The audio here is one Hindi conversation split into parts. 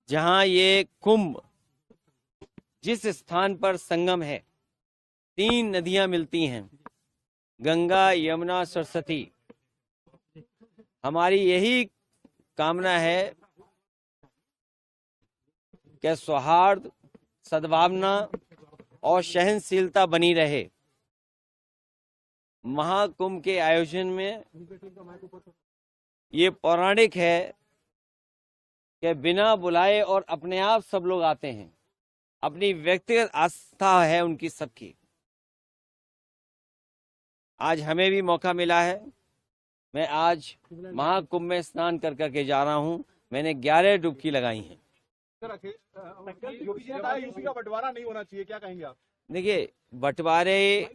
जहां ये कुंभ, जिस स्थान पर संगम है, 3 नदियां मिलती हैं, गंगा, यमुना, सरस्वती। हमारी यही कामना है कि सौहार्द, सद्भावना और सहनशीलता बनी रहे। महाकुंभ के आयोजन में ये पौराणिक है कि बिना बुलाए और अपने आप सब लोग आते हैं। अपनी व्यक्तिगत आस्था है उनकी सबकी। आज हमें भी मौका मिला है। मैं आज महाकुंभ में स्नान कर करके जा रहा हूं। मैंने 11 डुबकी लगाई हैं। योगी जी ने कहा यूपी का बंटवारा नहीं होना चाहिए, क्या कहेंगे आप? देखिए, बंटवारे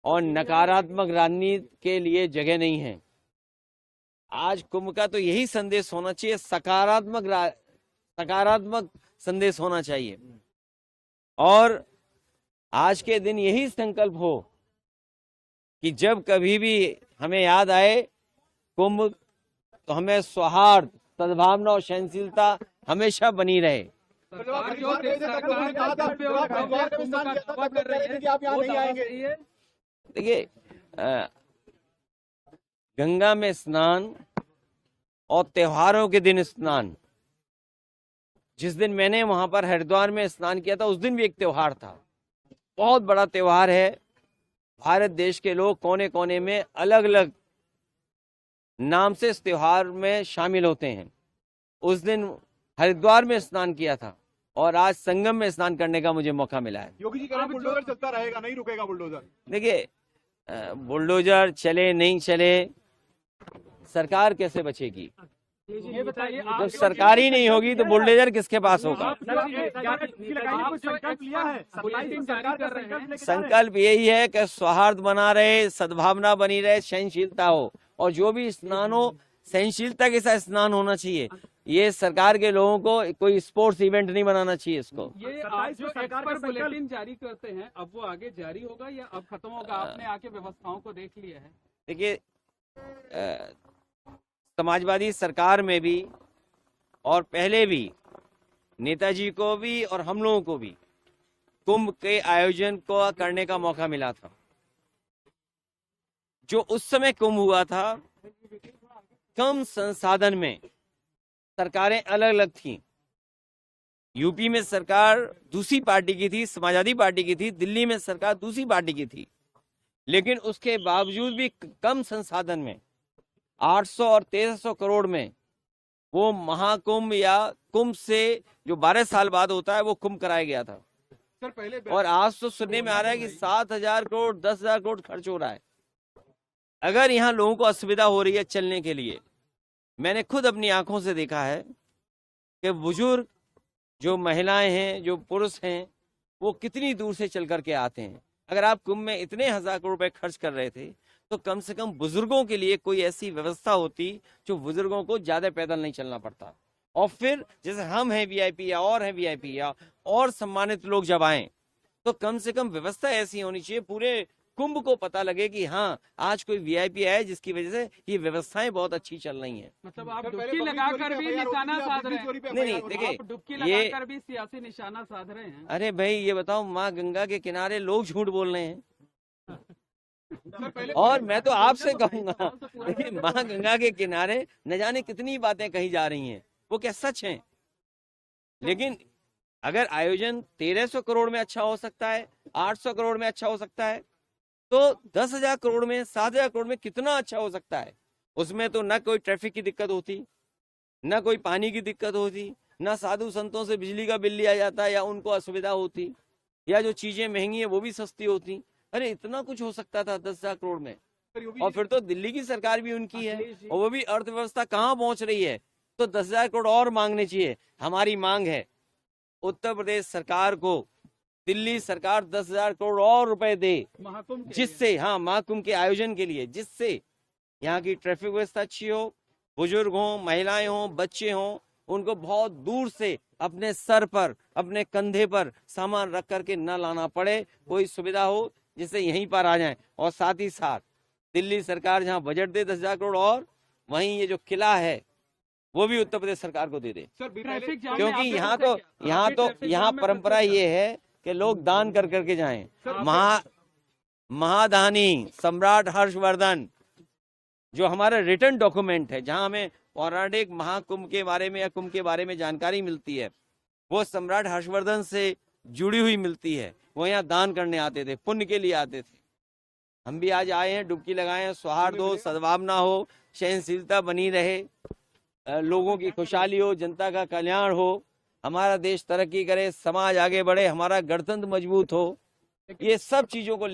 और नकारात्मक राजनीति के लिए जगह नहीं है। आज कुंभ का तो यही संदेश होना चाहिए, सकारात्मक संदेश होना चाहिए। और आज के दिन यही संकल्प हो कि जब कभी भी हमें याद आए कुंभ, तो हमें सौहार्द, सद्भावना और सहनशीलता हमेशा बनी रहे। देखिए, गंगा में स्नान और त्योहारों के दिन स्नान, जिस दिन मैंने वहां पर हरिद्वार में स्नान किया था, उस दिन भी एक त्योहार था। बहुत बड़ा त्योहार है। भारत देश के लोग कोने कोने में अलग अलग नाम से इस त्योहार में शामिल होते हैं। उस दिन हरिद्वार में स्नान किया था और आज संगम में स्नान करने का मुझे मौका मिला है। योगी जी कह रहे हैं बुलडोजर चलता रहेगा, नहीं रुकेगा बुलडोजर। देखिए, बुलडोजर चले नहीं चले, सरकार कैसे बचेगी? ये बताइए, जब सरकार ही नहीं होगी तो बुलडोजर किसके पास होगा? संकल्प यही है कि सौहार्द बना रहे, सद्भावना बनी रहे, सहनशीलता हो, और जो भी स्नान हो सहनशीलता के साथ स्नान होना चाहिए। ये सरकार के लोगों को कोई स्पोर्ट्स इवेंट नहीं बनाना चाहिए इसको। ये आज जो एक्सपर्ट बुलेटिन जारी करते हैं, अब वो आगे जारी होगा या अब खत्म होगा? आपने आके व्यवस्थाओं को देख लिया है? देखिए, समाजवादी सरकार में भी और पहले भी नेताजी को भी और हम लोगों को भी कुंभ के आयोजन को करने का मौका मिला था। जो उस समय कुंभ हुआ था, कम संसाधन में सरकारें अलग अलग थीं। यूपी में सरकार दूसरी पार्टी की थी, समाजवादी पार्टी की थी। दिल्ली में सरकार दूसरी पार्टी की थी। लेकिन उसके बावजूद भी कम संसाधन में 800 और 1300 करोड़ में वो महाकुंभ या कुंभ से जो 12 साल बाद होता है, वो कुंभ कराया गया था। सर पहले और आज तो सुनने में आ रहा है कि 7,000 करोड़ 10,000 करोड़ खर्च हो रहा है। अगर यहाँ लोगों को असुविधा हो रही है चलने के लिए, मैंने खुद अपनी आंखों से देखा है कि बुजुर्ग, जो महिलाएं हैं, जो पुरुष हैं, वो कितनी दूर से चल करके आते हैं। अगर आप कुंभ में इतने 1,000 करोड़ रुपए खर्च कर रहे थे, तो कम से कम बुजुर्गों के लिए कोई ऐसी व्यवस्था होती जो बुजुर्गों को ज्यादा पैदल नहीं चलना पड़ता। और फिर जैसे हम हैं वीआईपी या और हैं वीआईपी या और सम्मानित लोग जब आए, तो कम से कम व्यवस्था ऐसी होनी चाहिए, पूरे कुंभ को पता लगे कि हाँ, आज कोई वीआईपी आया, जिसकी वजह से ये व्यवस्थाएं बहुत अच्छी चल रही हैं। मतलब आप डुबकी लगाकर भी निशाना साध रहे हैं? नहीं, देखिए, डुबकी लगाकर भी सियासी निशाना साध रहे हैं। अरे भाई, ये बताओ, माँ गंगा के किनारे लोग झूठ बोल रहे हैं। और मैं तो आपसे कहूंगा, देखिए, माँ गंगा के किनारे न जाने कितनी बातें कही जा रही हैं, वो क्या सच हैं? लेकिन अगर आयोजन 1300 करोड़ में अच्छा हो सकता है, 800 करोड़ में अच्छा हो सकता है, तो 10,000 करोड़ में, 7,000 करोड़ में कितना अच्छा हो सकता है। उसमें तो न कोई ट्रैफिक की दिक्कत होती, न कोई पानी की दिक्कत होती, न साधु संतों से बिजली का बिल लिया जाता या उनको असुविधा होती, या जो चीजें महंगी है वो भी सस्ती होती। अरे इतना कुछ हो सकता था 10,000 करोड़ में। और फिर तो दिल्ली की सरकार भी उनकी है, और वो भी अर्थव्यवस्था कहाँ पहुंच रही है, तो 10,000 करोड़ और मांगने चाहिए। हमारी मांग है उत्तर प्रदेश सरकार को दिल्ली सरकार 10,000 करोड़ और रुपए दे, जिससे, हाँ, महाकुंभ के आयोजन के लिए, जिससे यहाँ की ट्रैफिक व्यवस्था अच्छी हो, बुजुर्ग हों, महिलाएं हों, बच्चे हों, उनको बहुत दूर से अपने सर पर, अपने कंधे पर सामान रख करके न लाना पड़े, कोई सुविधा हो जिससे यहीं पर आ जाएं। और साथ ही साथ दिल्ली सरकार जहां बजट दे 10,000 करोड़, और वहीं ये जो किला है वो भी उत्तर प्रदेश सरकार को दे दे। सर ट्रैफिक जाम में क्योंकि आपके यहाँ फंसे को क्या? यहाँ आपके तो ट्रैफिक यहाँ जाम में परंपरा फंसे क्या? ये है कि लोग दान कर करके जाएं। आप- महादानी सम्राट हर्षवर्धन जो हमारा रिटर्न डॉक्यूमेंट है, जहां हमें पौराणिक महाकुंभ के बारे में या कुंभ के बारे में जानकारी मिलती है, वो सम्राट हर्षवर्धन से जुड़ी हुई मिलती है। वो यहाँ दान करने आते थे, पुण्य के लिए आते थे। हम भी आज आए हैं, डुबकी लगाए हैं, सौहार्द हो, सद्भावना हो, सहनशीलता बनी रहे, लोगों की खुशहाली हो, जनता का कल्याण हो, हमारा देश तरक्की करे, समाज आगे बढ़े, हमारा गणतंत्र मजबूत हो, ये सब चीजों को